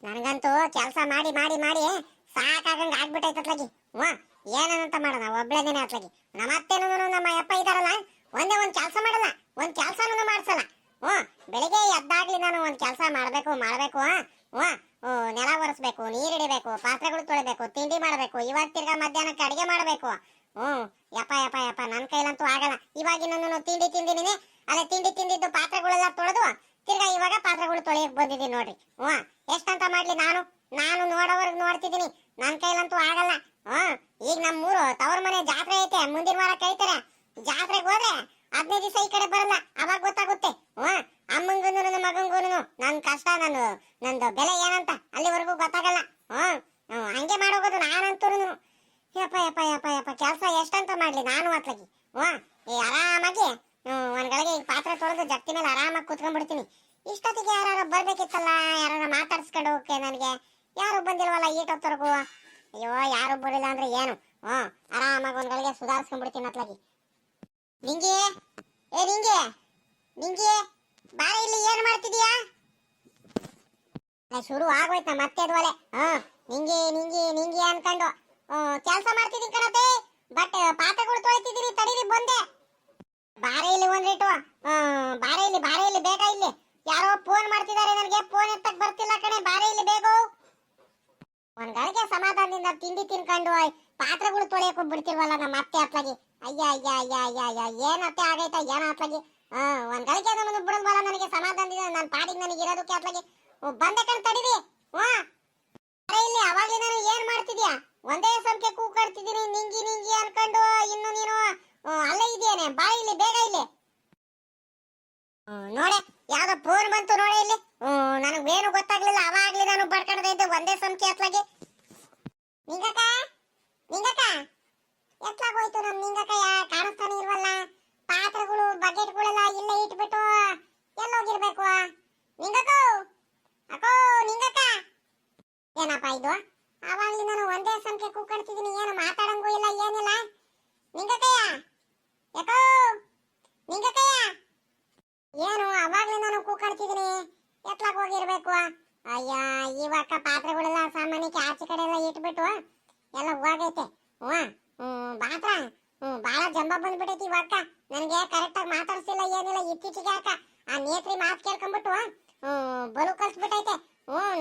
ನನಗಂತೂ ಕೆಲಸ ಮಾಡಿ ಮಾಡಿ ಮಾಡಿ ಸಾಕಾಗಂಗ ಆಗ್ಬಿಟ್ಟೈತತ್ಲಾಗಿ. ಏನಂತ ಮಾಡೋಣ, ಒಬ್ಳೇದೇನೆ ಅತ್ಲಾಗಿ. ನಮ್ಮ ಅತ್ತೆನೂ ನಮ್ಮ ಅಪ್ಪ ಇದಾರಲ್ಲ, ಒಂದೇ ಒಂದ್ ಕೆಲಸ ಮಾಡಲ್ಲ, ಒಂದ್ ಕೆಲಸನೂ ಮಾಡ್ಸಲ್ಲ. ಬೆಳಿಗ್ಗೆ ಎದ್ದಾಗ್ಲಿ ನಾನು ಒಂದ್ ಕೆಲಸ ಮಾಡ್ಬೇಕು. ನೆಲ ಒರೆಸ್ಬೇಕು, ನೀರಿಡಬೇಕು, ಪಾತ್ರೆಗಳು ತೊಳಿಬೇಕು, ತಿಂಡಿ ಮಾಡ್ಬೇಕು, ಇವಾಗ ತಿರ್ಗಾ ಮಧ್ಯಾಹ್ನಕ್ಕೆ ಅಡಿಗೆ ಮಾಡ್ಬೇಕು. ಯಪ್ಪ ಯಪ್ಪ ಯಪ್ಪ, ನನ್ ಕೈಲಂತೂ ಆಗಲ್ಲ. ಇವಾಗಿನ ತಿಂಡಿ ತಿಂದಿನಿ, ಅದೇ ತಿಂಡಿ ತಿಂದಿದ್ದು ಪಾತ್ರೆಗಳೆಲ್ಲ ತೊಳೆದು ತಿರ್ಗಾ ಇವಾಗ ಪಾತ್ರೆಗಳು ತೊಳೆಯಕ್ ಬಂದಿದ್ದೀನಿ ನೋಡ್ರಿ. ಎಷ್ಟಂತ ಮಾಡ್ಲಿ, ನಾನು ನೋಡೋವರ್ಗ್ ನೋಡ್ತಿದ್ದೀನಿ, ನನ್ ಕೈಲಂತೂ ಆಗಲ್ಲ. ಈಗ ನಮ್ಮೂರು ತವ್ರ ಮನೆ ಜಾತ್ರೆ ಐತೆ, ಮುಂದಿನ ವಾರ ಕೈತಾರೆ. ಜಾತ್ರೆಗೆ ಹೋದ್ರೆ 15 ದಿವಸ ಈ ಕಡೆ ಬರಲ್ಲ, ಅವಾಗ ಗೊತ್ತಾಗುತ್ತೆ. ಅಮ್ಮಂಗೂನು ಮಗಂಗೂನು ನನ್ ಕಷ್ಟ, ನಂದು ಬೆಲೆ ಏನಂತ ಅಲ್ಲಿವರೆಗೂ ಗೊತ್ತಾಗಲ್ಲ. ಹಂಗೆ ಮಾಡೋಗೋದು ನಾನಂತೂ. ಯಪ್ಪ ಯಪ್ಪ ಯಪ್ಪ ಯಪ್ಪ, ಕೆಲಸ ಎಷ್ಟಂತ ಮಾಡ್ಲಿ ನಾನು ಅತ್ಲಾಗಿ. ಆರಾಮಾಗಿ ಒಂದ್ ಗಳಿಗೆ ಈಗ ಪಾತ್ರೆ ತೊಳೆದು ಜಗ್ತಿ ಮೇಲೆ ಆರಾಮಾಗಿ ಕುತ್ಕೊಂಡ್ಬಿಡ್ತೀನಿ. ಇಷ್ಟೊತ್ತಿಗೆ ಯಾರು ಬರ್ಬೇಕಿತ್ತಲ್ಲ, ಯಾರು ಮಾತಾಡ್ಸ್ಕೊಂಡು ಹೋಗಕ್ಕೆ. ನನಗೆ ಯಾರು ಬಂದಿಲ್ವಲ್ಲ ಈಟೊತ್ತರೆಗೂ. ಅಯ್ಯೋ, ಯಾರು ಬರಲಿಲ್ಲ ಅಂದ್ರೆ ಏನು, ಆರಾಮಾಗಿ ಒಂದ್ ಗಳಿಗೆ ಸುಧಾರಿಸ್ಕೊಂಡ್ಬಿಡ್ತೀನಿ ಅತ್ಲಾಗಿ. ನಿಂಗೆ ನಿಂಗೆ ಬಾರ, ಇಲ್ಲಿ ಏನ್ ಮಾಡ್ತಿದೀಯಾ? ಶುರು ಆಗೋಯ್ತ ಮತ್ತೆ ಅದು ಒಲೆ. ನಿಂಗೆ ಅನ್ಕೊಂಡು ಕೆಲಸ ಮಾಡ್ತಿದ್ದೀನಿ ಕಣತೆ. ಬಟ್ ಪಾತ್ರೆಗಳು ತೊಳಿತಿದ್ದೀನಿ, ತಡೀರಿ ಬಂದೆ. ಬಾರೆ ಇಲ್ಲಿ ಒಂದಿಟ್ಟು, ಬಾರೆ ಇಲ್ಲಿ ಬೇಗ. ಇಲ್ಲಿ ಯಾರೋ ಫೋನ್ ಮಾಡ್ತಿದ್ದಾರೆ ನನಗೆ, ಫೋನ್ ಎತ್ತಕ್ ಬರ್ತಿಲ್ಲ ಕಣೆ. ಬಾರೆ ಇಲ್ಲಿ ಬೇಗ. ಒಂದ್ ಗಳಿಗೆ ಸಮಾಧಾನದಿಂದ ತಿಂಡಿ ತಿನ್ಕೊಂಡು ಪಾತ್ರೆಗಳು ತೊಳೆಯಕ್ ಬಿಡ್ತಿರ್ವಲ್ಲ ನಮ್ಮ ಅತ್ತೆ ಅತ್ಲಾಗಿ. ಅಯ್ಯ ಏನತ್ತೆ ಆಗೈತ ಏನೋ ಅತ್ಲಾಗಿ. ಒಂದ್ ಗಳಿಗೆ ಅದನ್ನು ಬಿಡಲ್ವಲ್ಲ ನನಗೆ ಸಮಾಧಾನದಿಂದ. ನನ್ನ ಪಾಡಿಗೆ ನನಗೆ ಇರೋದಕ್ಕೆ ಅತ್ಲಾಗಿ ಬಂದೆ ಕಣ್, ತಡೀರಿ. ಇಲ್ಲಿ ಅವಾಗ್ಲಿ ನಾನು ಏನ್ ಮಾಡ್ತಿದ್ಯಾ? ಒಂದೇ ಸಂಖ್ಯೆ ಕೂಗಾಡ್ತಿದ್ದೀನಿ, ನಿಂಗಿ ಅನ್ಕೊಂಡು. ಇನ್ನು ನೀನು ಅಲ್ಲೇ ಇದೆಯೇನೆ? ಬಾ ಇಲ್ಲಿ ಬೇಗ. ಇಲ್ಲಿ ನೋಡೆ, ಯಾವ್ದೋ ಫೋನ್ ಬಂತು ನೋಡೆ ಇಲ್ಲಿ. ನನಗೇನು ಗೊತ್ತಾಗ್ಲಿಲ್ಲ, ಅವಾಗ್ಲಿ ನಾನು ಬಡ್ಕಡ್ದೆ ಇದ್ದೆ ಒಂದೇ ಸಂಖ್ಯೆ ಅತ್ಲಾಗಿ. ನಿಂಗಕ್ಕ ಎತ್ಲಾಗೋಯ್ತು ನಮ್ ನಿಂಗಕ್ಕ, ಕಾಣಿಸ್ತಾನೆ ಇಲ್ವಲ್ಲ. ಪಾತ್ರೆಗಳು ಬಕೆಟ್ಗಳೆಲ್ಲ ಇಲ್ಲೇ ಇಟ್ಬಿಟ್ಟು ಎಲ್ಲೋಗಿರ್ಬೇಕು. ನಿಂಗಕ್ಕ ಏನಪ್ಪ ಇದು? ಅವಾಗ್ಲಿ ನಾನು ಒಂದೇ ಸಂಖ್ಯೆ ಕೂಗಾಡ್ತಿದ್ದೀನಿ, ಏನು ಮಾತಾಡಂಗೂ ಇಲ್ಲ, ಏನಿಲ್ಲ. ನಿಂಗಕ್ಕಯ್ಯ ಏನು ಅವಾಗ್ಲಿ ನಾನು ಕೂಗಾಡ್ತಿದ್ದೀನಿ, ಎತ್ಲಾಗ ಹೋಗಿರ್ಬೇಕು. ಅಯ್ಯ, ಇವಕ್ಕ ಪಾತ್ರೆಗಳೆಲ್ಲ ಸಾಮಾನ್ಯಕ್ಕೆ ಆಚೆ ಕಡೆ ಎಲ್ಲ ಇಟ್ಬಿಟ್ಟು ಎಲ್ಲ ಹೋಗೈತೆ. ಪಾತ್ರ ಬಾಳ ಜಂಬ ಬಂದ್ಬಿಟ್ಟೈತಿ ಇವಕ್ಕ. ನನಗೆ ಕರೆಕ್ಟ್ ಆಗಿ ಮಾತಾಡ್ಸಿಲ್ಲ, ಏನಿಲ್ಲ. ಇತ್ತೀಚೆಗೆ ಅಕ್ಕ ಆ ನೇತ್ರಿ ಮಾತು ಕೇಳ್ಕೊಂಡ್ಬಿಟ್ಟು ಬಲು ಕಲ್ಸ್ಬಿಟ್ಟೈತೆ.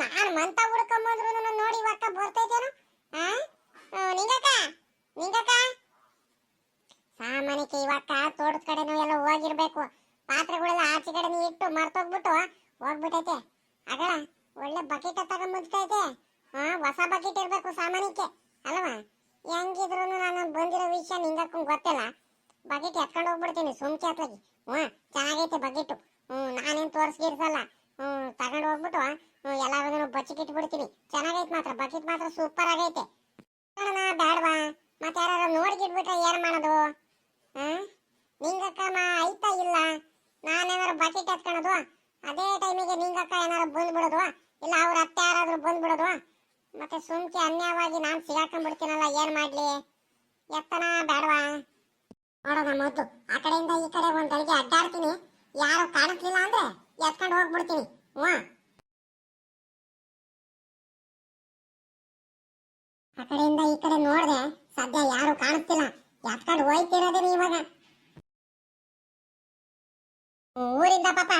ನಾನು ಮಂತ ಹುಡ್ಕೊಂಬಂದ್ರು ನೋಡಿ ಇವಕ್ಕ ಬರ್ತೈತೇನು. ನಿಂಗಕ್ಕ ಸಾಮಾನ್ಯಕ್ಕೆ ಇವಕ್ಕ ತೋಟದ ಕಡೆನೂ ಎಲ್ಲ ಹೋಗಿರ್ಬೇಕು. ಪಾತ್ರೆಗಳೆಲ್ಲ ಆಚೆ ಕಡೆ ಇಟ್ಟು ಮರ್ತೋಗ್ಬಿಟ್ಟು ಹೋಗ್ಬಿಟ್ಟೈತೆ. ಅಗಳ ಒಳ್ಳೆ ಬಕೆಟ್ ತಗೊಂಡ್ಬಂದೈತೆ. ಹೊಸ ಬಕೆಟ್ ಇರ್ಬೇಕು ಸಾಮಾನ್ಯಕ್ಕೆ ಅಲ್ವಾ? ಹೆಂಗಿದ್ರು ನಾನು ಬಂದಿರೋ ವಿಷಯ ನಿಂಗಕ್ಕ ಗೊತ್ತಿಲ್ಲ. ಬಕೆಟ್ ಎತ್ಕೊಂಡು ಹೋಗ್ಬಿಡ್ತೀನಿ ಸುಮ್ಕೆ ಅತ್ಲಾಗಿ. ಚೆನ್ನಾಗೈತೆ ಬಕೆಟು. ನಾನೇನು ತೋರಿಸ್ಗಿರ್ಸಲ್ಲ. ತಗೊಂಡು ಹೋಗ್ಬಿಟ್ಟು ಎಲ್ಲಾರು ಬಚ್ಚಿಟ್ಟಿಟ್ಬಿಡ್ತೀನಿ. ಚೆನ್ನಾಗೈತೆ ಮಾತ್ರ, ಬಕೆಟ್ ಮಾತ್ರ ಸೂಪರ್ ಆಗೈತೆ. ಬೇಡವಾ? ಮತ್ತೆ ಯಾರು ನೋಡ್ಗಿಟ್ಬಿಟ್ರೆ ಏನ್ ಮಾಡೋದು? ನಿಂಗಕ್ಕ ಐತಾ ಇಲ್ಲ, ನಾನೇನಾರು ಬಕೆಟ್ ಎತ್ಕೊಳ್ಳೋದು, ಅದೇ ಟೈಮಿಗೆ ನಿಂಗಕ್ಕ ಏನಾರು ಬಂದ್ಬಿಡೋದು, ಇಲ್ಲ ಅವ್ರ ಅತ್ತೆ ಯಾರಾದ್ರೂ ಬಂದ್ಬಿಡೋದು. ಮತ್ತೆ ಸುಮ್ಕೆ ಅನ್ಯವಾಗಿ ನಾನು ಸಿಗಾಕೊಂಡ್ಬಿಡ್ತೀನಲ್ಲ, ಏನ್ ಮಾಡ್ಲಿ? ಎತ್ತನ ಬೇಡವಾ? ನೋಡೋಣ ಮೊದ್ಲು ಆ ಕಡೆಯಿಂದ ಈ ಕಡೆ ಒಂದ್ ಗಳಿಗೆ ಅಡ್ಡಾಡ್ತೀನಿ. ಯಾರು ಕಾಣಿಸ್ಲಿಲ್ಲ ಅಂದ್ರೆ ಎತ್ಕೊಂಡು ಹೋಗ್ಬಿಡ್ತೀನಿ. ಆ ಕಡೆಯಿಂದ ಈ ಕಡೆ ನೋಡ್ದೆ, ಸದ್ಯ ಯಾರು ಕಾಣಿಸ್ತಿಲ್ಲ, ಎತ್ಕೊಂಡು ಹೋಯ್ತಿರೋದೇನು ಇವಾಗ. ಊರಿಂದ ಪಾಪ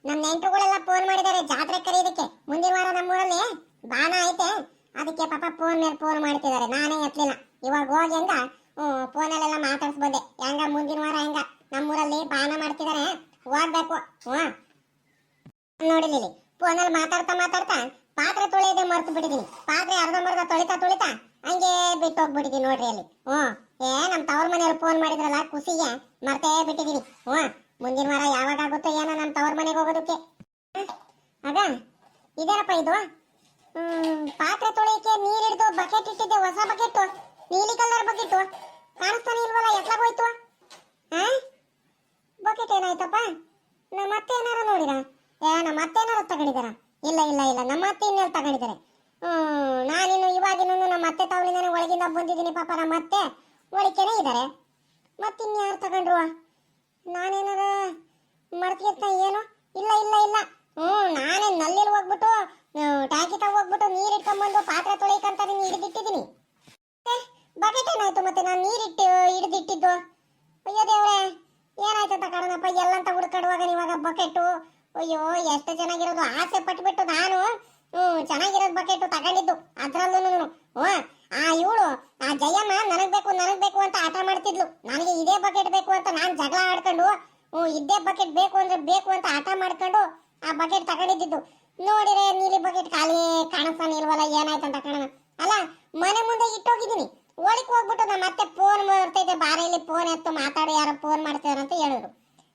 ನಮ್ ನೆಂಟರುಗಳೆಲ್ಲ ಫೋನ್ ಮಾಡಿದ್ದಾರೆ ಜಾತ್ರೆ ಕರೆಯೋದಕ್ಕೆ. ಮುಂದಿನ ವಾರ ನಮ್ಮೂರಲ್ಲಿ ಬಾನ ಐತೆ, ಅದಕ್ಕೆ ಪಾಪ ಫೋನ್ ಮೇಲೆ ಫೋನ್ ಮಾಡ್ತಿದ್ದಾರೆ. ನಾನೇ ಎತ್ತಲಿಲ್ಲ. ಇವಾಗ ಹೋಗಿ ಹಂಗ ಫೋನಲ್ಲೆಲ್ಲ ಮಾತಾಡ್ಸ್ಬೋದೆ. ಹೆಂಗ ಮುಂದಿನ ವಾರ ಹೆಂಗ ನಮ್ಮೂರಲ್ಲಿ ಬಾನ ಮಾಡ್ತಿದ್ದಾರೆ, ಹೋಗ್ಬೇಕು. ನೋಡಿಲಿ ಫೋನಲ್ಲಿ ಮಾತಾಡ್ತಾ ಪಾತ್ರೆ ತೊಳೆಯೋದೇ ಮರ್ತು ಬಿಟ್ಟಿದೀನಿ. ಪಾತ್ರೆ ಅರ್ಧಂಬರ್ಧ ತೊಳಿತಾ ಹಂಗೆ ಬಿಟ್ಟು ಹೋಗ್ಬಿಟ್ಟಿದೀನಿ ನೋಡ್ರಿ ಅಲ್ಲಿ. ನಮ್ ತವ್ರ ಮನೆಯವ್ರು ಫೋನ್ ಮಾಡಿದ್ರಲ್ಲ, ಖುಷಿಗೆ ಮರ್ತೇ ಬಿಟ್ಟಿದೀನಿ. ಮುಂದಿನ ವಾರ ಯಾವಾಗ ಆಗುತ್ತೋ ಏನೋ ನಮ್ ತವ್ರ ಮನೆಗೆ ಹೋಗೋದಕ್ಕೆ. ಆಗ ಇದೇನಪ್ಪ ಇದು? ಪಾತ್ರೆ ತೊಳೆಯಕ್ಕೆ ನೀರ್ ಹಿಡಿದು ಬಕೆಟ್ ಇಟ್ಟಿದ್ದೆ, ಹೊಸ ಬಕೆಟ್, ನೀಲಿ ಕಲರ್ ಬಕೆಟ್. ಕಾಣಿಸ್ತಾನೆ ಇಲ್ವಲ್ಲ, ಎತ್ಲಾಗೋಯ್ತು. ಬಕೆಟ್ ಏನಾಯ್ತಪ್ಪ? ನಮ್ಮ ಅತ್ತೆ ಏನಾರ ನೋಡಿರ? ನಮ್ಮ ಅತ್ತೆ ಏನಾರ ತಗೊಂಡಿದಾರ? ಇಲ್ಲ, ನಮ್ಮ ಅತ್ತೆ ಇನ್ನೆಲ್ಲ ತಗೊಂಡಿದ್ದಾರೆ. ನಾನಿನ್ನು ಇವಾಗಿನ ನಮ್ಮ ಅತ್ತೆ ತಾವಲಿಂದಾನೆ ಒಳಗಿಂದ ಬಂದಿದ್ದೀನಿ. ಪಾಪ ನಮ್ಮ ಅತ್ತೆ ಒಳಕೆನೆ ಇದ್ದಾರೆ. ಮತ್ತಿನ್ಯಾರು ತಗೊಂಡ್ರು? ನಾನೇನಾರ ಮರ್ತಿರ್ತ ಏನು? ಇಲ್ಲ ನಾನೇ ನಲ್ಲಿ ಹೋಗ್ಬಿಟ್ಟು ಟ್ಯಾಂಕಿ ತಗ ಹೋಗ್ಬಿಟ್ಟು ನೀರ್ ಇಟ್ಕೊಂಡ್ಬಂದು ಪಾತ್ರೆ ತೊಳಿಕಂತ ನೀನು ಹಿಡಿದಿಟ್ಟಿದ್ದೀನಿ. ಬಕೆಟ್ ಏನಾಯ್ತು ಮತ್ತೆ ನಾನು ನೀರಿಟ್ಟು ಹಿಡಿದಿಟ್ಟಿದ್ದು? ಅಯ್ಯೋ ದೇವ್ರೆ, ಏನಾಯ್ತಂತ ಕಾರಣಪ್ಪ ಎಲ್ಲಂತ ಹುಡ್ಕಾಡುವಾಗ ಇವಾಗ ಬಕೆಟು. ಅಯ್ಯೋ ಎಷ್ಟು ಚೆನ್ನಾಗಿರೋದು, ಆಸೆ ಪಟ್ಬಿಟ್ಟು ನಾನು ಚೆನ್ನಾಗಿರೋದು ಬಕೆಟ್ ತಗೊಂಡಿದ್ದು. ಅದ್ರಲ್ಲೂ ಆ ಇವಳು ಆ ಜಯಮ್ಮ ನನಗ್ ಬೇಕು ಅಂತ ಆಟ ಮಾಡ್ತಿದ್ಲು. ನನಗೆ ಇದೇ ಬಕೆಟ್ ಬೇಕು ಅಂತ ನಾನು ಜಗಳ ಆಡ್ಕೊಂಡು ಇದೇ ಬಕೆಟ್ ಬೇಕು ಅಂದ್ರೆ ಬೇಕು ಅಂತ ಆಟ ಮಾಡ್ಕೊಂಡು ಆ ಬಕೆಟ್ ತಗೊಂಡಿದ್ದು. ನೋಡಿರೆ ನೀಲಿ ಬಕೆಟ್ ಖಾಲಿ ಕಾಣಿಸ್ತಾನೆ ಇಲ್ವಲ್ಲ, ಏನಾಯ್ತಂತ ಕಾರಣ ಅಲ್ಲ. ಮನೆ ಮುಂದೆ ಇಟ್ಟೋಗಿದ್ದೀನಿ. ಒಳಗೆ ಹೋಗ್ಬಿಟ್ಟು ನಮ್ಮ ಮತ್ತೆ ಫೋನ್ ಬರ್ತೈತೆ, ಬಾರ ಇಲ್ಲಿ ಫೋನ್ ಎತ್ತು ಮಾತಾಡು, ಯಾರೋ ಫೋನ್ ಮಾಡ್ತಾರೆ ಅಂತ ಹೇಳಿದ್ರು.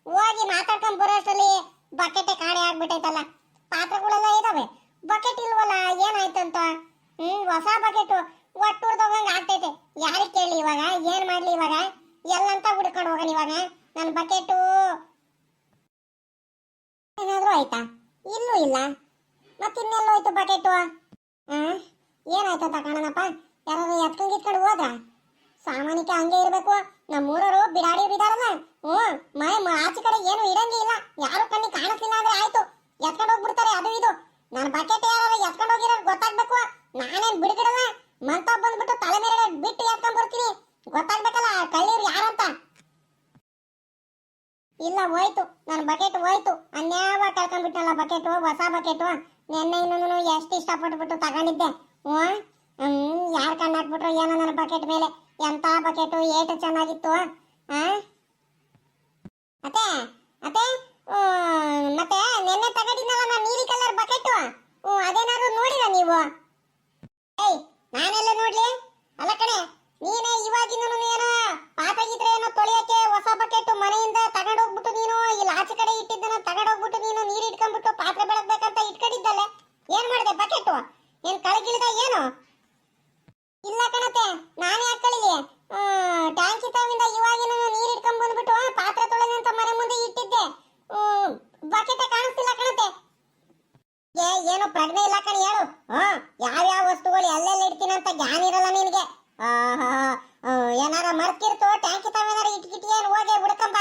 ಹೋಗಿ ಮಾತಾಡ್ಕೊಂಡ್ ಬರೋಷ್ಟರಲ್ಲಿ ಬಕೆಟೇ ಕಾಣೆ ಆಗ್ಬಿಟ್ಟೈತಲ್ಲ. ಪಾತ್ರೆಗಳೆಲ್ಲ ಇದಾವೆ, ಬಕೆಟ್ ಇಲ್ವಲ್ಲ, ಏನಾಯ್ತಂತ. ಹೊಸ ಬಕೆಟ್ ಒಟ್ಟುರ್ದೋಗಂಗ ಆಗ್ತೈತೆ. ಯಾರಿಗೆ ಕೇಳಿ ಇವಾಗ, ಏನ್ ಮಾಡ್ಲಿ ಇವಾಗ? ಎಲ್ಲಂತ ಹುಡ್ಕೊಂಡು ಹೋಗಣ ಇವಾಗ. ನನ್ನ ಬಕೆಟು ಏನಾದ್ರೂ ಆಯ್ತಾ? ಇಲ್ಲೂ ಇಲ್ಲ. ಮತ್ತಿನ್ನೆಲ್ಲೋ ಹೋಯ್ತು ಬಕೆಟು? ಏನಾಯ್ತಂತ ಕಾಣನಪ್ಪ. ಯಾರು ಎತ್ಕೊಂಡು ಹೋದ್ರ? ಸಾಮಾನ್ಯಕ್ಕೆ ಹಂಗೆ ಇರ್ಬೇಕು. ನಮ್ಮೂರವರು ಬಿಡಾಡಿಯವ್ರು ಇದಾರಲ್ಲ, ಆಚೆ ಕಡೆ ಏನು ಇರಂಗೇ ಇಲ್ಲ. ಯಾರು ಕಣ್ಣಿಗೆ ಕಾಣಿಸ್ಲಿಲ್ಲ ಅಂದ್ರೆ ಆಯ್ತು, ಎತ್ಕೊಂಡು ಹೋಗ್ಬಿಡ್ತಾರೆ. ಅದು ಇದು ನನ್ನ ಬಕೆಟ್ ಯಾರು ಎತ್ಕೊಂಡು ಹೋಗಿರೋರು ಗೊತ್ತಾಗ್ಬೇಕು. ನಾನೇನ್ ಬಿಡ್ಗಿಡಲ್ಲ, ಮಂತ ಬಂದ್ಬಿಟ್ಟು ತಲೆ ಮೇಲೆ ಬಿಟ್ಟು ಎತ್ಕೊಂಡ್ ಬರ್ತೀನಿ. ಗೊತ್ತಾಗ್ಬೇಕಲ್ಲ ಕಳ್ಳೀರು ಯಾರಂತ. ಇಲ್ಲ, ಹೋಯ್ತು ನನ್ನ ಬಕೆಟ್, ಹೋಯ್ತು. ಅನ್ಯಾವ ಕಳ್ಕೊಂಡ್ಬಿಟ್ಟಲ್ಲ ಬಕೆಟು, ಹೊಸ ಬಕೆಟು. ನೆನ್ನೆ ಇನ್ನೊಂದು ಎಷ್ಟು ಇಷ್ಟಪಟ್ಬಿಟ್ಟು ತಗೊಂಡಿದ್ದೆ. ಯಾರು ಕಣ್ಣು ಹಾಕ್ಬಿಟ್ರು ಏನೋ ನನ್ನ ಬಕೆಟ್ ಮೇಲೆ. ಎಂತ ಬಕೆಟು, ಏಟು ಚೆನ್ನಾಗಿತ್ತು. ಅತ್ತೆ ಅತ್ತೆ, ಮತ್ತೆ ನೆನ್ನೆ ತಗೊಂಡಿದ್ನಲ್ಲ ನಾನು ನೀಲಿ ಕಲರ್ ಬಕೆಟು, ಅದೇನಾದ್ರು ನೋಡಿರ ನೀವು? ಏಯ್, ನಾನೆಲ್ಲ ನೋಡ್ಲಿ? ಅಲ್ಲ ಕಣೆ, ನೀನೇ ಇವಾಗಿನ ಏನೋ ಪಾತಾಗಿದ್ರೆ ಏನೋ ತೊಳೆಯಕ್ಕೆ ಹೊಸ ಬಕೆಟ್ ಮನೆಯಿಂದ ತಗೊಂಡೋಗ್ಬಿಟ್ಟು ನೀನು ಇಲ್ಲಿ ಆಚೆ ಕಡೆ ಇಟ್ಟಿದ್ದನ್ನ ತಗೊಂಡೋಗ್ಬಿಟ್ಟು ನೀನು ನೀರು ಇಟ್ಕೊಂಡ್ಬಿಟ್ಟು ಪಾತ್ರೆ ಬೆಳಗ್ಬೇಕಂತ ಇಟ್ಕೊಂಡಿದ್ದಲ್ಲ. ಏನ್ ಮಾಡಿದೆ ಬಕೆಟು? ಏನ್ ಕಳಗಿಲ್ದ ಏನು? ಇಲ್ಲ ಕಣತೆ, ನಾನೇ ಹಾಕಳಿಲಿ. ಟ್ಯಾಂಕಿ ತಾವಿಂದ ಇವಾಗಿನ ನೀರು ಇಟ್ಕೊಂಡ್ ಬಂದ್ಬಿಟ್ಟು ಪಾತ್ರೆ ತೊಳೆದ ಅಂತ ಮನೆ ಮುಂದೆ ಇಟ್ಟಿದ್ದೆ. ಬಕೆಟ್ ಕಾಣಿಸ್ತಿಲ್ಲ ಕಣತೆ. ಏನೋ ಪ್ರಜ್ಞೆ ಇಲ್ಲ ಕಣಿ, ಹೇಳು. ಯಾವ್ಯಾವ ವಸ್ತುಗಳು ಎಲ್ಲೆಲ್ಲ ಇಡ್ತೀನಿ ಅಂತ ಜ್ಞಾನ ಇರಲ್ಲ ನಿನಗೆ. ಏನಾರ ಮರ್ತಿರ್ತೋ ಟ್ಯಾಂಕಿ ತಾವೇನಾರ ಇಟ್ಕಿಟ್ಟಿಯೇನು? ಹೋಗಿ ಹುಡ್ಕಂಬ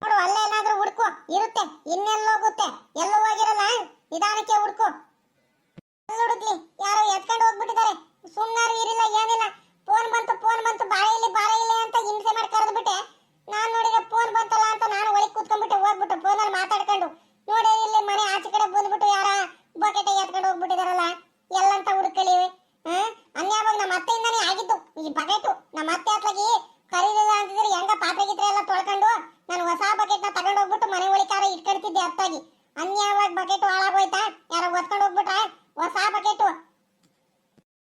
ನೋಡು, ಅಲ್ಲೇ ಏನಾದ್ರೂ ಹುಡ್ಕು ಇರುತ್ತೆ. ಇನ್ನೆಲ್ಲೋಗುತ್ತೆ, ಎಲ್ಲೋ ಹೋಗಿರಲ್ಲ, ನಿಧಾನಕ್ಕೆ ಹುಡ್ಕು. ಹುಡುಕ್ಲಿ, ಯಾರೋ ಎತ್ಕೊಂಡು ಹೋಗ್ಬಿಟ್ಟಿದ್ದಾರೆ. ಸುಮ್ಮನಾರು ಇರಿಲ್ಲ, ಏನಿಲ್ಲ. ಫೋನ್ ಬಂತು ಬಾಳೆ ಇಲ್ಲಿ ಅಂತ ಹಿಂಸೆ ಮಾಡಿ ಕರೆದ್ಬಿಟ್ಟೆ. ನಾನ್ ನೋಡಿದ್ರೆ ಫೋನ್ ಬಂತಲ್ಲ ಅಂತ ನಾನು ಒಳಗೆ ಕೂತ್ಕೊಂಡ್ಬಿಟ್ಟೆ. ಹೋಗ್ಬಿಟ್ಟು ಫೋನಲ್ಲಿ ಮಾತಾಡ್ಕೊಂಡು ನೋಡಿ ಇಲ್ಲಿ ಮನೆ ಆಚೆ ಕಡೆ ಬಂದ್ಬಿಟ್ಟು ಯಾರ ಬಕೆಟ್ ಎತ್ಕೊಂಡು ಹೋಗ್ಬಿಟ್ಟಿದಾರಲ್ಲ. ಎಲ್ಲಂತ ಹುಡುಕಳಿವೆ. ಅನ್ಯಾವಾಗ ನಮ್ಮ ಅತ್ತೆಯಿಂದಾನೇ ಆಗಿದ್ದು ಈ ಬಕೆಟು. ನಮ್ಮ ಅತ್ತೆ ಅತ್ಲಾಗಿ ಕರೀಲಿಲ್ಲ ಅಂತಿದ್ರೆ ಹೆಂಗ ಪಾತ್ರೆ ಗಿತ್ರೆ ಎಲ್ಲ ತೊಳ್ಕೊಂಡು ನಾನು ಹೊಸ ಬಕೆಟ್ನ ತಗೊಂಡು ಹೋಗ್ಬಿಟ್ಟು ಮನೆ ಒಳಕಾರ ಇಟ್ಕೊಳ್ತಿದ್ದೆ ಅತ್ತಾಗಿ. ಅನ್ಯಾವಾಗ ಬಕೆಟು ಹಾಳಾಗೋಯ್ತಾ? ಯಾರೋ ಒತ್ಕೊಂಡು ಹೋಗ್ಬಿಟ್ಟ ಹೊಸ ಬಕೆಟು.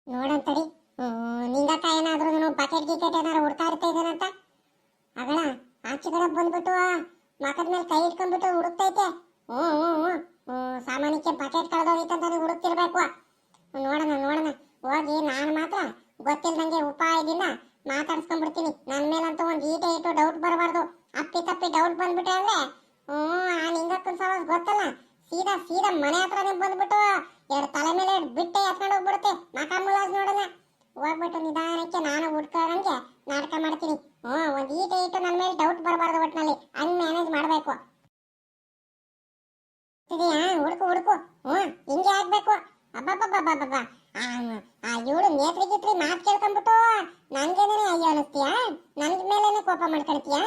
ನೋಡಂತಡಿ, ನಿಂಗಕ್ಕ ಏನಾದ್ರೂ ಬಕೆಟ್ ಗಿಕೆಟ್ ಏನಾರು ಹುಡ್ತಾ ಇರ್ತಾ ಇದ್ದಾನಂತ. ಅಗಳ ಆಚೆ ಕಡೆ ಬಂದ್ಬಿಟ್ಟು ಮಕದ ಮೇಲೆ ಕೈ ಇಟ್ಕೊಂಡ್ಬಿಟ್ಟು ಹುಡುಕ್ತೈತೆ. ಸಾಮಾನ್ಯಕ್ಕೆ ಬಕೆಟ್ ಕಳೆದೋಗಿತ್ತಂತಾನೆ ಹುಡುಕ್ತಿರ್ಬೇಕು. ನೋಡೋಣ ಹೋಗಿ ನಾನು ಮಾತ್ರ ಗೊತ್ತಿಲ್ದಂಗೆ ಉಪಾಯದಿಂದ ಮಾತಾಡ್ಸ್ಕೊಂಡ್ಬಿಡ್ತೀನಿ. ನನ್ನ ಮೇಲಂತೂ ಒಂದು ಇಟ್ಟು ಡೌಟ್ ಬರಬಾರ್ದು. ಅಪ್ಪಿ ತಪ್ಪಿ ಡೌಟ್ ಬಂದ್ಬಿಟ್ಟೆ ಅಂದ್ರೆ ಆ ನಿಂಗಕ್ಕನ ಸವಾಸ್ ಗೊತ್ತಲ್ಲ, ಸೀದಾ ಮನೆ ಹತ್ರನೇ ಬಂದ್ಬಿಟ್ಟು ಎರಡು ತಲೆ ಮೇಲೆ ಬಿಟ್ಟೆ ಎತ್ಕೊಂಡು ಹೋಗ್ಬಿಡುತ್ತೆ. ಮಕ ಮುಲಾಜ್ ನೋಡಲ್ಲ. ಹೋಗ್ಬಿಟ್ಟು ನಿಧಾನಕ್ಕೆ ನಾನು ಹುಡ್ಕೋದಂಗೆ ನಾಟಕ ಮಾಡ್ತೀನಿ. ಒಂದು ಇಟ್ಟು ನನ್ನ ಮೇಲೆ ಡೌಟ್ ಬರಬಾರ್ದು. ಒಟ್ಟಿನಲ್ಲಿ ಹಂಗ್ ಮ್ಯಾನೇಜ್ ಮಾಡ್ಬೇಕು. ಹುಡುಕು ಹಿಂಗೆ ಆಗ್ಬೇಕು. ಅಬ್ಬಬ್ಬಬ್ಬಬ್ಬ, ಇವಳು ನೇತ್ರಿ ಮಾತು ಕೇಳ್ಕೊಂಡ್ಬಿಟ್ಟು ನನ್ಗೇನೇ ಅಯ್ಯೋ ಅನಿಸ್ತೀಯಾ? ನನ್ ಮೇಲೇನೆ ಕೋಪ ಮಾಡ್ಕೊಳ್ತೀಯಾ?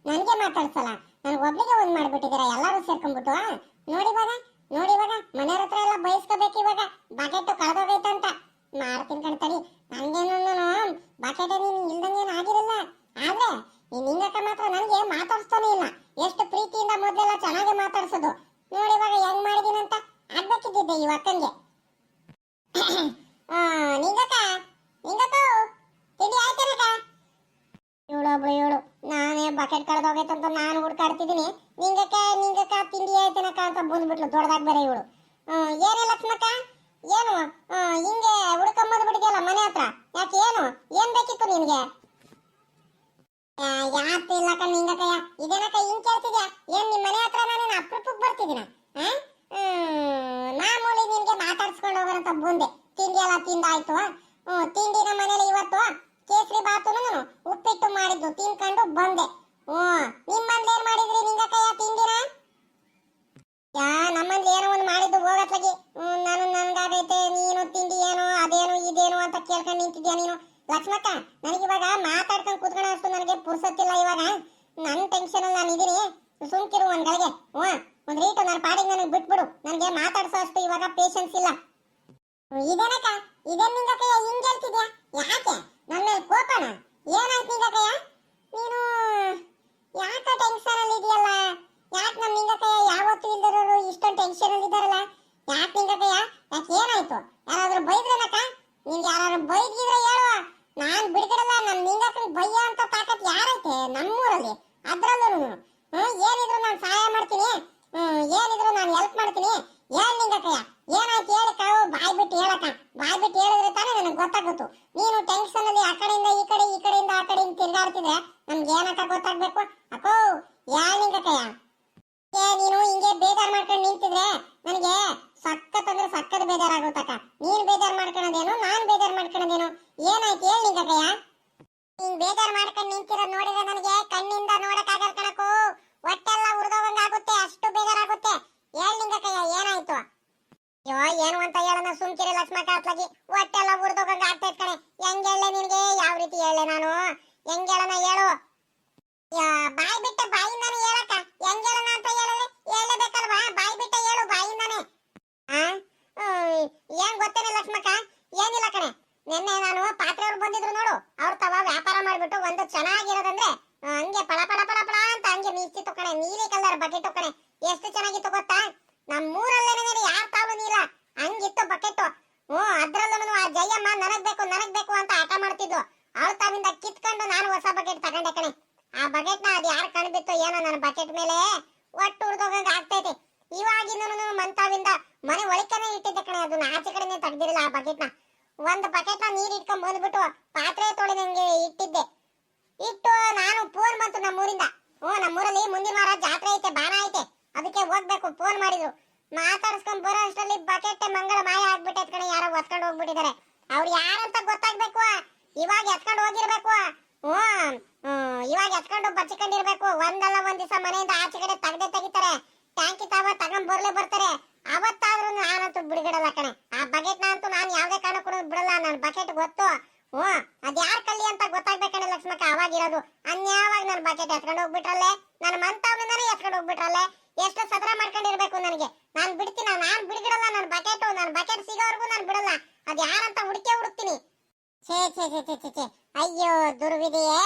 ನನ್ಗೆ ಮಾತಾಡ್ಸಲ್ಲ, ನನ್ಗೆ ಒಬ್ಳಿಗೆ ಒಂದ್ ಮಾಡ್ಬಿಟ್ಟಿದ್ದೀರಾ ಎಲ್ಲರೂ ಸೇರ್ಕೊಂಡ್ಬಿಟ್ಟು. ನೋಡಿವಾಗ ಮನೆಯವ್ರ ಹತ್ರ ಎಲ್ಲ ಬಯಸ್ಕೋಬೇಕು. ಇವಾಗ ಬಕೆಟ್ ಕಳೆದೋಗೈತಂತ ಮಾಡ್ತೀನಿ ಕಣ್ತಡಿ. ನನ್ಗೇನು ಬಕೆಟ್ ನೀನು ಇಲ್ದಂಗೇನು ಆಗಿರಲ್ಲ. ಆದ್ರೆ ಈ ನಿಂಗಕ್ಕ ಮಾತ್ರ ನನ್ಗೆ ಮಾತಾಡ್ಸ್ತಾನೆ ಇಲ್ಲ. ಎಷ್ಟು ಪ್ರೀತಿಯಿಂದ ಮೊದಲೆಲ್ಲ ಚೆನ್ನಾಗಿ ಮಾತಾಡ್ಸೋದು. ನೋಡಿವಾಗ ಹೆಂಗ್ ಮಾಡಿದೀನಂತ ಆಗ್ಬೇಕಿದ್ದಿದ್ದೆ ಈ ಅಕ್ಕನ್ಗೆ. ನಿಂಗಕ್ಕ ತಿಂಡಿ ಆಯ್ತೇನಕ್ಕ? ಇವಳು ನಾನೇ ಬಕೆಟ್ ಕಳೆದೋಗೈತಂತ ನಾನು ಹುಡ್ಕಾಡ್ತಿದ್ದೀನಿ. ನಿಂಗಕ್ಕ ತಿಂಡಿ ಆಯ್ತೇನಕ್ಕ ಅಂತ ಬಂದ್ಬಿಟ್ಲು ದೊಡ್ಡದಾಗ್ ಬೇರೆ ಇವಳು. ಏನೇ ಲಕ್ಷ್ಮಕ್ಕ, ಏನು ಹಿಂಗೆ ಹುಡ್ಕೊಂಬಂದ್ಬಿಟ್ಟಿದ್ಯಲ್ಲ ಮನೆ ಹತ್ರ? ಯಾಕೆ, ಏನ್ ಬೇಕಿತ್ತು ನಿನ್ಗೆ? ಯಾಕೆ ಇಲ್ಲಕ್ಕ ನಿಂಗಕ್ಕಯ್ಯ, ಇದೇನಕ್ಕ ಹಿಂಗ್ ಕೇಳ್ತಿದ್ಯಾ? ಏನ್ ನಿಮ್ ಮನೆ ಹತ್ರ ನಾನೇನು ಅಪರೂಪಕ್ಕೆ ಬರ್ತಿದ್ದೀನ? ಮಾಮೂಲಿ ನಿನ್ಗೆ ಮಾತಾಡ್ಸ್ಕೊಂಡು ಹೋಗೋರಂತ ಬಂದೆ. ತಿಂಡಿ ಎಲ್ಲ ತಿಂದಾಯ್ತು. ತಿಂಡಿನ ಮನೇಲಿ ಇವತ್ತು ಕೇಸರಿ ಬಾತು ಉಪ್ಪಿಟ್ಟು ಮಾಡಿದ್ದು ತಿನ್ಕೊಂಡು ಬಂದೆ. ನಿಮ್ಮಲ್ಲಿ ಏನ್ ಮಾಡಿದ್ರಿ ನಿಂಗಕ್ಕಯ್ಯ ತಿಂಡಿನ? ಯಾ ನಮ್ಮಲ್ಲಿ ಏನೋ ಒಂದು ಮಾಡಿದ್ದು ಹೋಗತ್ಲಾಗಿ ನಾನು ನನ್ಗಾಗೈತೆ ನೀನು ತಿಂಡಿ ಏನೋ ಅದೇನು ಇದೇನು ಅಂತ ಕೇಳ್ಕೊಂಡು ನಿಂತಿದ್ಯಾ ನೀನು ಲಕ್ಷ್ಮಕ್ಕ. ನನಗೆ ಇವಾಗ ಮಾತಾಡ್ಕೊಂಡು ಕೂತ್ಕೊಳ್ಳೋ ಅಷ್ಟು ನನಗೆ ಪುರ್ಸತ್ತಿಲ್ಲ ಇವಾಗ. ನನ್ನ ಟೆನ್ಷನ್ ಅಲ್ಲಿ ನಾನು ಇದೀನಿ. ಸುಮ್ಕಿರು ಒಂದ್ ಗಳಿಗೆ ಒಂದ್ ರೀಟು ನನ್ನ ಪಾಡಿಗೆ ನನಗೆ ಬಿಟ್ಬಿಡು. ನನಗೆ ಮಾತಾಡ್ಸೋ ಅಷ್ಟು ಇವಾಗ ಪೇಷನ್ಸ್ ಇಲ್ಲ. ಇದೇನಕ್ಕ ಇದೇನ್ ನಿಂಗಕ್ಕಯ್ಯ ಹಿಂಗ್ ಹೇಳ್ತಿದ್ಯಾ? ಯಾಕೆ ನನ್ನ ಮೇಲೆ ಕೋಪನ? ಏನಾಯ್ತು ನಿಂಗಕ್ಕಯ್ಯ? ನೀನು ಯಾಕ ಟೆನ್ಷನ್ ಅಲ್ಲಿ ಇದೆಯಲ್ಲ? ಯಾಕೆ ನಮ್ಮ ನಿಂಗಕ್ಕಯ್ಯ ಯಾವತ್ತೂ ಇಲ್ದಿರೋರು ಇಷ್ಟೊಂದು ಟೆನ್ಷನ್ ಅಲ್ಲಿ ಇದಾರಲ್ಲ? ಯಾಕೆ ನಿಂಗಕ್ಕಯ್ಯ? ಯಾಕೆ ಏನಾಯ್ತು? ಯಾರಾದ್ರೂ ಬೈದ್ರನಕ್ಕ? ನಿಂಗೆ ಯಾರು ಬೈದಿದ್ರೆ ಹೇಳುವ, ನಾನ್ ಬಿಡ್ತಿರಲ್ಲ. ನಮ್ಮ ನಿಂಗಕ್ಕನಿಗೆ ಬಯ್ಯ ಅಂತ ತಾಕತ್ ಯಾರೈತೆ ನಮ್ಮೂರಲ್ಲಿ? ಅದ್ರಲ್ಲೂ ಏನಿದ್ರು ನಾನು ಸಹಾಯ ಮಾಡ್ತೀನಿ, ಏನಿದ್ರು ನಾನು ಹೆಲ್ಪ್ ಮಾಡ್ತೀನಿ. ಏನ್ ನಿಂಗಕ್ಕಯ್ಯ ಏನಾಯ್ತು ಹೇಳಿ ಕಾವು? ಬಾಯ್ ಬಿಟ್ಟು ಹೇಳಕ್ಕ. ಬಾಯ್ ಬಿಟ್ಟು ಹೇಳಿದ್ರೆ ತಾನೇ ನನಗೆ ಗೊತ್ತಾಗುತ್ತು. ನೀನು ಟೆನ್ಷನ್ ಅಲ್ಲಿ ಆ ಕಡೆಯಿಂದ ಈ ಕಡೆ, ಈ ಕಡೆಯಿಂದ ಆ ಕಡೆ ತಿರ್ಗಾಡ್ತಿದ್ರೆ ನಮ್ಗೆ ಏನಕ್ಕ ಗೊತ್ತಾಗ್ಬೇಕು? ಅಕ್ಕೋ ಯಾರ್ ನಿಂಗಕ್ಕಯ್ಯ? ನೀನು ಹಿಂಗೆ ಬೇಜಾರ್ ಮಾಡ್ಕೊಂಡು ನಿಂತಿದ್ರೆ ನನಗೆ ಸಕ್ಕತ್ ಅಂದ್ರೆ ಸಕ್ಕತ್ ಬೇಜಾರಾಗುತ್ತಕ್ಕ. ನೀನ್ ಬೇಜಾರ್ ಮಾಡ್ಕೊಳ್ಳೋದೇನು, ನಾನ್ ಬೇಜಾರ್ ಮಾಡ್ಕೊಳ್ಳೋದೇನು? ಏನಾಯ್ತು ಹೇಳಿ ನಿಂಗಕ್ಕಯ್ಯ? ನೀನ್ ಬೇಜಾರ್ ಮಾಡ್ಕೊಂಡು ನಿಂತಿರೋದ್ ನೋಡಿದ್ರೆ ನನಗೆ ಕಣ್ಣಿಂದ ನೋಡಕ್ ಆಗಲ್ ಕಣಕ್ಕೋ. ಹೊಟ್ಟೆಲ್ಲ ಉರ್ದೋಗಂಗಾಗುತ್ತೆ, ಅಷ್ಟು ಬೇಜಾರಾಗುತ್ತೆ. ಹೇಳಿ ನಿಂಗಕ್ಕಯ್ಯ ಏನಾಯ್ತು? ಅಯ್ಯೋ ಏನು ಅಂತ ಹೇಳೋಣ ಸುಮ್ಕಿರಿ ಲಕ್ಷ್ಮಕ್ಕ. ಅತ್ಲಾಗಿ ಹೊಟ್ಟೆಲ್ಲ ಉರ್ದೋಗಂಗ ಆಗ್ತೈತ್ ಕಣೆ. ಹೆಂಗ್ ಹೇಳೆ ನಿನ್ಗೆ? ಯಾವ ರೀತಿ ಹೇಳೆ ನಾನು? ಹೆಂಗ್ ಹೇಳೋಣ ಹೇಳು? ಬಾಯಿ ಬಿಟ್ಟ ಬಾಯಿಂದಾನೆ ಹೇಳಕ್ಕ. ಹೆಂಗ್ ಹೇಳೋಣ ಅಂತ ಹೇಳಿದ್ರೆ ಹೇಳಬೇಕಲ್ವಾ? ಬಾಯಿ ಬಿಟ್ಟ ಹೇಳು ಬಾಯಿಂದಾನೆ. ಏನ್ ಗೊತ್ತೇನೆ ಲಕ್ಷ್ಮಕ್ಕ? ಏನಿಲ್ಲ ಕಣೆ, ನಿನ್ನೆ ನಾನು ಪಾತ್ರೆಯವ್ರು ಬಂದಿದ್ರು ನೋಡು. ಅವ್ರ ತವ ವ್ಯಾಪಾರ ಮಾಡ್ಬಿಟ್ಟು ಒಂದು ಚೆನ್ನಾಗಿರೋದಂದ್ರೆ ಹಂಗೆ ಪಳ ಪಳ ಪಳ ಪಳ ಅಂತ ಹಂಗೆ ಮೀಸ್ತಿತ್ತು ಕಣೆ. ನೀಲಿ ಕಲರ್ ಬಕೆಟ್ ಕಣೆ. ಎಷ್ಟು ಚೆನ್ನಾಗಿತ್ತು ಗೊತ್ತಾ? ನಮ್ಮೂರಲ್ಲೇನೆ ಯಾರ ತಾವೂ ಇಲ್ಲ ಹಂಗಿತ್ತು ಬಕೆಟ್. ಅದ್ರಲ್ಲೂ ಆ ಜಯಮ್ಮ ನನಗ್ ಬೇಕು ಅಂತ ಆಟ ಮಾಡ್ತಿದ್ವು. ಅವ್ರ ತಾವಿಂದ ಕಿತ್ಕೊಂಡು ನಾನು ಹೊಸ ಬಕೆಟ್ ತಗೊಂಡೆ ಕಣೆ. ಆ ಬಕೆಟ್ ನ ಅದ್ ಯಾರು ಕಣ್ಬಿತ್ತು ಏನೋ ನನ್ನ ಬಕೆಟ್ ಮೇಲೆ ಒಟ್ಟು ಉರ್ದೋಗಂಗ ಆಗ್ತೈತೆ. ಇವಾಗಿಂದ ಮಂತಾವಿಂದ ಮನೆ ಒಳಕನೆ ಇಟ್ಟಿದ್ದೆ ಕಣೆ. ಅದನ್ನ ಆಚೆ ಕಡೆನೆ ತೆಗ್ದಿರಲಿಲ್ಲ ಆ ಬಕೆಟ್ ನ. ಒಂದ್ ಬಕೆಟ್ ನ ನೀರ್ ಇಟ್ಕೊಂಡ್ ಬಂದ್ಬಿಟ್ಟು ಪಾತ್ರೆ ತೊಳೆದಂಗೆ ಇಟ್ಟಿದ್ದೆ. ಇಟ್ಟು ನಾನು ಫೋನ್ ಬಂತು ನಮ್ಮೂರಿಂದ. ನಮ್ಮೂರಲ್ಲಿ ಮುಂದಿನ ವಾರ ಜಾತ್ರೆ ಐತೆ, ಬಾನ ಐತೆ, ಅದಕ್ಕೆ ಹೋಗ್ಬೇಕು. ಫೋನ್ ಮಾಡಿದ್ರು. ಮಾತಾಡ್ಸ್ಕೊಂಡ್ ಬರೋ ಅಷ್ಟರಲ್ಲಿ ಬಕೆಟ್ ಮಂಗಳ ಮಾಯ ಆಗ್ಬಿಟ್ಟೈತ್ ಕಣೆ. ಯಾರೋ ಹೊತ್ಕೊಂಡು ಹೋಗ್ಬಿಟ್ಟಿದ್ದಾರೆ. ಅವ್ರು ಯಾರಂತ ಗೊತ್ತಾಗ್ಬೇಕು. ಇವಾಗ ಎತ್ಕೊಂಡು ಹೋಗಿರ್ಬೇಕು. ಇವಾಗ ಎತ್ಕೊಂಡು ಬಚ್ಚಿಕೊಂಡಿರ್ಬೇಕು. ಒಂದಲ್ಲ ಒಂದ್ ದಿವಸ ಮನೆಯಿಂದ ಆಚೆ ಕಡೆ ತೆಗಿತಾರೆ. ಟ್ಯಾಂಕಿ ತಗೊಂಡ್ ಬರ್ತಾರೆ. ಅವತ್ತಾದ್ರೂ ನಾನಂತೂ ಬಿಡುಗಡಲ್ಲ ಕಣೆ. ಆ ಬಕೆಟ್ ಅಂತೂ ನಾನು ಯಾವ್ದೇ ಕಾರಣಕ್ಕೂ ಬಿಡಲ್ಲ. ನನ್ ಬಕೆಟ್ ಗೊತ್ತು. ಅದ್ ಯಾರ್ ಕಲ್ಲಿ ಅಂತ ಗೊತ್ತಾಗ್ಬೇಕಣೆ ಲಕ್ಷ್ಮಕ್ಕ. ಅವಾಗಿರೋದು ಅನ್ಯಾವಾಗ ನನ್ ಬಕೆಟ್ ಎತ್ಕೊಂಡು ಹೋಗ್ಬಿಟ್ರಲ್ಲೇ. ನನ್ನ ಮಂತವನಿಂದಾನೆ ಎತ್ಕೊಂಡು ಹೋಗ್ಬಿಟ್ರಲ್ಲೇ. ಎಷ್ಟು ಸದ್ರ ಮಾಡ್ಕೊಂಡಿರ್ಬೇಕು ನನಗೆ. ನಾನ್ ಬಿಡ್ತೀನ? ನಾನ್ ಬಿಡುಗಡಲ್ಲ. ನನ್ ಬಕೆಟ್ ಸಿಗೋವರೆಗೂ ನಾನ್ ಬಿಡಲ್ಲ. ಅದ್ ಯಾರಂತ ಹುಡುಕ್ತೀನಿ. ಛೇ ಛೇ ಛೇ ಛೇ ಛೇ ಛೇ. ಅಯ್ಯೋ ದುರ್ವಿಧಿಯೇ,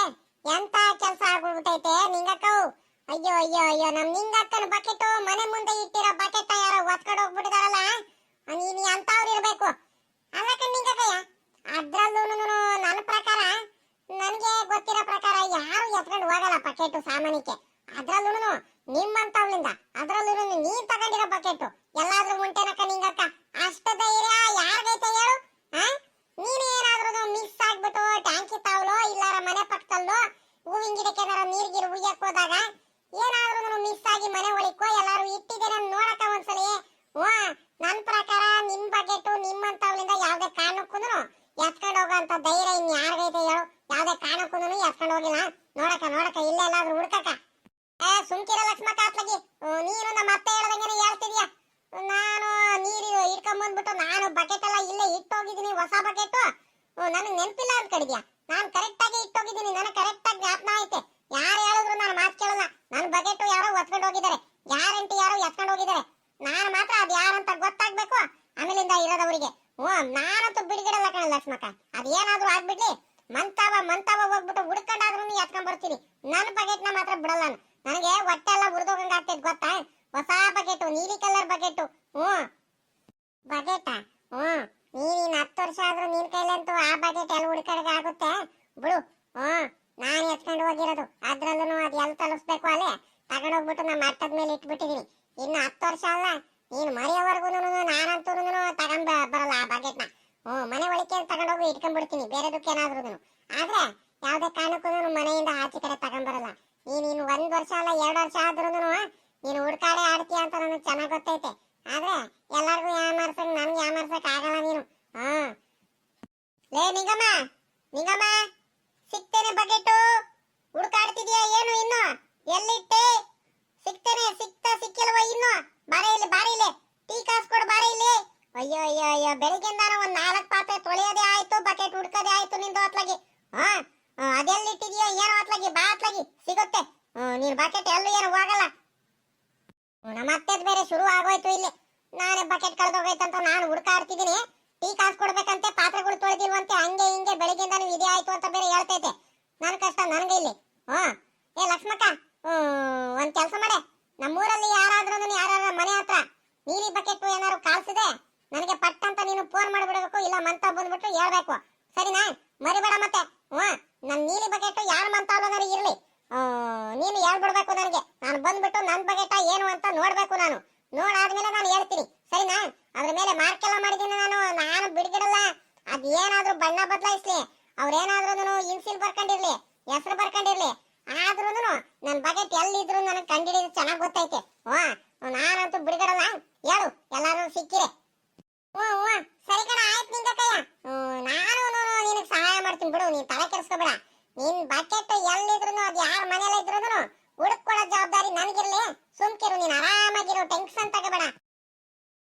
ಎಂತ ಕೆಲಸ ಆಗ್ಬಿಟ್ಟೈತೆ ನಿಂಗಕ್ಕವು. ಅಯ್ಯೋ ಅಯ್ಯೋ ಅಯ್ಯೋ, ನಮ್ ನಿಂಗಕ್ಕನ ಬಕೆಟ್ ಮನೆ ಮುಂದೆ ಇಟ್ಟಿರೋ ಬಕೆಟ್ ಯಾರೋ ಹೊತ್ಕೊಂಡು ಹೋಗ್ಬಿಟ್ಟಿದಾರಲ್ಲ. ನೀನ್ ಎಂತವ್ರು ಇರ್ಬೇಕು ಅಲ್ಲ ನಿಂಗಕ್ಕಯ್ಯ. ಅದ್ರಲ್ಲೂ ನನ್ನ ಪ್ರಕಾರ, ನನ್ಗೆ ಗೊತ್ತಿರೋ ಪ್ರಕಾರ ಯಾರು ಎತ್ಕೊಂಡು ಹೋಗಲ್ಲ ಬಕೆಟ್ ಸಾಮಾನ್ಯಕ್ಕೆ. ಅದ್ರಲ್ಲೂ ನಿಮ್ಮಂತವ್ಲಿಂದ, ಅದ್ರಲ್ಲೂ ನೀನ್ ತಗೊಂಡಿರೋ ಬಕೆಟ್ ಎಲ್ಲಾದ್ರೂ ಉಂಟೇನಕ್ಕ ನಿಂಗಕ್ಕ? ಅಷ್ಟ ಧೈರ್ಯ ಯಾರಿಗೈತೆ ಹೇಳು? ನೀನೇನಾದ್ರೂ ಮಿಕ್ಸ್ ಆಗ್ಬಿಟ್ಟು ಟ್ಯಾಂಕಿ ತಾವಲೋ ಇಲ್ಲಾರ ಮನೆ ಪಕ್ಕದಲ್ಲೋ ಹೂವಿನ ಗಿಡಕ್ಕೆ ನೀರ್ಗಿರು ಉಯ್ಯಕ್ ಹೋದಾಗ ಏನಾದ್ರೂ ಮಿಕ್ಸ್ ಆಗಿ ಮನೆ ಒಳಿಕೋ ಎಲ್ಲಾರು ಇಟ್ಟಿದ್ದೇನೆ ನೋಡಕ ಒಂದ್ಸಲಿ. ನನ್ ಪ್ರಕಾರ ನಿಮ್ ಬಕೆಟ್ ನಿಮ್ಮಂತವ್ಲಿಂದ ಯಾವ್ದೇ ಕಾರಣಕ್ಕೂ ಎತ್ಕೊಂಡು ಹೋಗಂತ ಧೈರ್ಯ ಇನ್ ಯಾರಿಗೈತೆ ಹೇಳು? ಯಾವ್ದೇ ಕಾರಣಕ್ಕೂ ಎತ್ಕೊಂಡು ಹೋಗಿಲ್ಲ. ನೋಡಕ ಇಲ್ಲೆಲ್ಲಾದ್ರೂ ಹುಡ್ಕಕ. ಸುಮ್ಕಿರ ಲಕ್ಷ್ಮಕ್ಕ. ಅತ್ಲಾಗಿ ನೀನು ನಮ್ಮ ಅತ್ತೆ ಹೇಳ್ದಂಗೆ ಹೇಳ್ತಿದ್ಯಾ. ನಾನು ನೀರು ಇಟ್ಕೊಂಡ್ ಬಂದ್ಬಿಟ್ಟು ನಾನು ಬಕೆಟ್ ಎಲ್ಲ ಇಲ್ಲೇ ಇಟ್ಟೋಗಿದ್ದೀನಿ, ಹೊಸ ಬಕೆಟ್. ನನಗೆ ನೆನಪಿಲ್ಲ ಅಂತ ಕಡಿದ್ಯಾ? ನಾನು ಕರೆಕ್ಟ್ ಆಗಿ ಇಟ್ಟೋಗಿದ್ದೀನಿ. ನನಗೆ ಕರೆಕ್ಟ್ ಆಗಿ ಜ್ಞಾಪನ ಐತೆ. ಯಾರು ಹೇಳಿದ್ರು ನಾನು ಮಾತು ಕೇಳಲ್ಲ. ನನ್ನ ಬಕೆಟ್ ಯಾರೋ ಹೊತ್ಕೊಂಡು ಹೋಗಿದ್ದಾರೆ, ಗ್ಯಾರಂಟಿ ಯಾರೋ ಎತ್ಕೊಂಡು ಹೋಗಿದ್ದಾರೆ. ನಾನು ಮಾತ್ರ ಅದ್ ಯಾರಂತ ಗೊತ್ತಾಗ್ಬೇಕು ಆಮೇಲಿಂದ ಇರೋದವರಿಗೆ. ನಾನಂತೂ ಬಿಡುಗಡಲ್ಲ ಕಣ ಲಕ್ಷ್ಮಕ್ಕ. ಅದೇನಾದ್ರೂ ಆಗ್ಬಿಡ್ಲಿ, ಮಂತಾವ ಹೋಗ್ಬಿಟ್ಟು ಹುಡ್ಕೊಂಡಾದ್ರೂ ಎತ್ಕೊಂಡ್ ಬರ್ತೀನಿ. ನನ್ನ ಬಕೆಟ್ ನ ಮಾತ್ರ ಬಿಡಲ್ಲ. ನನಗೆ ಹೊಟ್ಟೆ ಎಲ್ಲ ಉರ್ದೋಗಂಗ ಆಗ್ತೈತೆ ಗೊತ್ತಾ? ಹೊಸ ಬಕೆಟ್, ನೀಲಿ ಕಲರ್ ಬಕೆಟ್. ಬಕೆಟ್ ನೀನ್ 10 ವರ್ಷ ಆದ್ರೂ ನಿನ್ ಕೈಲಂತೂ ಆ ಬಕೆಟ್ ಎಲ್ಲ ಹುಡ್ಕಡೆಗೆ ಆಗುತ್ತೆ ಬಿಡು. ನಾನ್ ಎತ್ಕೊಂಡು ಹೋಗಿರೋದು. ಅದ್ರಲ್ಲೂ ಅದ್ ಎಲ್ಲಿ ತಲುಪಿಸ್ಬೇಕು ಅಲ್ಲೇ ತಗೊಂಡೋಗ್ಬಿಟ್ಟು ನಮ್ಮ ಮಟ್ಟದ ಮೇಲೆ ಇಟ್ಬಿಟ್ಟಿದೀನಿ. ಇನ್ನು 10 ವರ್ಷ ಅಲ್ಲ, ನೀನ್ ಮರೆಯವರೆಗೂ ನಾನಂತೂ ತಗೊಂಡ್ ಬರಲ್ಲ ಆ ಬಕೆಟ್ ನ. ಮನೆ ಒಳಕ್ಕೆ ತಗೊಂಡೋಗಿ ಇಟ್ಕೊಂಡ್ಬಿಡ್ತೀನಿ ಬೇರೆದಕ್ಕೇನಾದ್ರೂ. ಆದ್ರೆ ಯಾವ್ದೇ ಕಾರಣಕ್ಕೂ ಮನೆಯಿಂದ ಆಚೆ ಕಡೆ ತಗೊಂಡ್ಬರಲ್ಲ. ನೀನ್ 1 ವರ್ಷ ಅಲ್ಲ 2 ವರ್ಷ ಆದ್ರೂ ನೀನು ಹುಡ್ಕಾಡೆ ಆಡ್ತೀಯ ಅಂತ ನನಗೆ ಚೆನ್ನಾಗ್ ಗೊತ್ತೈತೆ. ಆದ್ರೆ ಎಲ್ಲಾರ್ಗು ಯಾಮಾರ್ಸಕ್ ನನ್ಗೆ ಯಾಮಾರ್ಸಕ್ ಆಗಲ್ಲ ನೀನು. ಲೇ ನಿಂಗಮ್ಮ ಸಿಕ್ತೇನೆ ಬಕೆಟ್. ಹುಡ್ಕಾಡ್ತಿದ್ಯಾ ಏನು? ಇನ್ನು ಎಲ್ಲಿಟ್ಟೆ? ಸಿಕ್ತೇನೆ. ಸಿಕ್ಕಿಲ್ವ ಇನ್ನು? ಬರ ಇಲ್ಲಿ. ಬೆಳಗ್ಗಿಂದಾನ ಒಂದ್ 4 ಪಾತ್ರೆ ತೊಳೆಯೋದೇ ಆಯ್ತು, ಬಕೆಟ್ ಹುಡ್ಕೋದೇ ಆಯ್ತು ನಿಂದು ಅತ್ಲಾಗಿ. ಹಾ ಅದೆಲ್ಲಿಟ್ಟಿದ್ಯೋ ಏನೋ ಅತ್ಲಾಗಿ, ಬಾ ಅತ್ಲಾಗಿ ಸಿಗುತ್ತೆ. ನೀನ್ ಬಕೆಟ್ ಎಲ್ಲೂ ಏನು ಹೋಗಲ್ಲ. ನಮ್ಮ ಅತ್ತೆದ್ ಬೇರೆ ಶುರು ಆಗೋಯ್ತು ಇಲ್ಲಿ. ನಾನೇ ಬಕೆಟ್ ಕಳೆದೋಗೈತಂತ ನಾನು ಹುಡ್ಕಾಡ್ತಿದ್ದೀನಿ. ಟೀ ಕಾಸು ಕೊಡ್ಬೇಕಂತೆ, ಪಾತ್ರೆಗಳು ತೊಳೆದಿಲ್ವಂತೆ, ಹಂಗೆ ಹಿಂಗೆ ಬೆಳಗ್ಗಿಂದಾನು ಇದೇ ಆಯ್ತು ಅಂತ ಬೇರೆ ಹೇಳ್ತೈತೆ. ನನ್ ಕಷ್ಟ ನನ್ಗೆ ಇಲ್ಲಿ. ಏ ಲಕ್ಷ್ಮಕ್ಕ, ಒಂದ್ ಕೆಲಸ ಮಾಡೆ. ನಮ್ಮೂರಲ್ಲಿ ಯಾರಾದ್ರೂ ಯಾರ ಮನೆ ಹತ್ರ ನೀಲಿ ಬಕೆಟ್ ಏನಾದ್ರು ಕಾಲ್ಸಿದೆ ನನಗೆ ಪಟ್ ಅಂತ ನೀನು ಫೋನ್ ಮಾಡ್ಬಿಡ್ಬೇಕು, ಇಲ್ಲ ಮಂತ ಬಂದ್ಬಿಟ್ಟು ಹೇಳ್ಬೇಕು, ಸರಿನಾ? ಮರಿಬೇಡ ಮತ್ತೆ. ನನ್ ನೀಲಿ ಬಕೆಟ್ ಯಾರ ಮಂತಾವ್ರು ಇರ್ಲಿ, ನೀನು ಹೇಳ್ಬಿಡ್ಬೇಕು ನನಗೆ. ನಾನು ಬಂದ್ಬಿಟ್ಟು ನನ್ ಬಕೆಟ ಏನು ಅಂತ ನೋಡ್ಬೇಕು. ನಾನು ನೋಡಾದ್ಮೇಲೆ ನಾನು ಹೇಳ್ತೀನಿ, ಸರಿನಾ? ಅದ್ರ ಮೇಲೆ ಮಾರ್ಕೆಲ್ಲ ಮಾಡಿದೀನಿ ನಾನು ಬಿಡ್ಗಿಡಲ್ಲ. ಅದ್ ಏನಾದ್ರೂ ಬಣ್ಣ ಬದಲಾಯಿಸ್ಲಿ, ಅವ್ರೇನಾದ್ರೂ ಇನ್ಸಿಲ್ ಬರ್ಕೊಂಡಿರ್ಲಿ, ಹೆಸರು ಬರ್ಕೊಂಡಿರ್ಲಿ, ಆದ್ರೂ ನನ್ ಬಕೆಟ್ ಎಲ್ಲಿದ್ರು ನನಗೆ ಕಂಡಿಡಿದು ಚೆನ್ನಾಗ್ ಗೊತ್ತೈತೆ. ನಾನಂತೂ ಬಿಡ್ಗಿಡಲ್ಲ. ಹೇಳು ಎಲ್ಲಾರು ಸಿಕ್ಕಿರೆ. ಸರಿ ಕಣ, ಆಯ್ತು ನಿಂಗ ಕಯ್ಯ. ನಾನು ನಿನಗೆ ಸಹಾಯ ಮಾಡ್ತೀನಿ ಬಿಡು, ನೀನ್ ತಲೆ ಕೆಡಿಸ್ಕೋಬೇಡ. ನಿನ್ ಬಕೆಟ್ ಎಲ್ಲಿದ್ರು ಅದ್ ಯಾರ ಮನೇಲಿ ಇದ್ರು ಹುಡುಕೊಡೋ ಜವಾಬ್ದಾರಿ ನನಗಿರ್ಲಿ. ಸುಮ್ಕಿರು, ನೀನ್ ಆರಾಮಾಗಿರು, ಟೆನ್ಷನ್ ತಗೋಬೇಡ.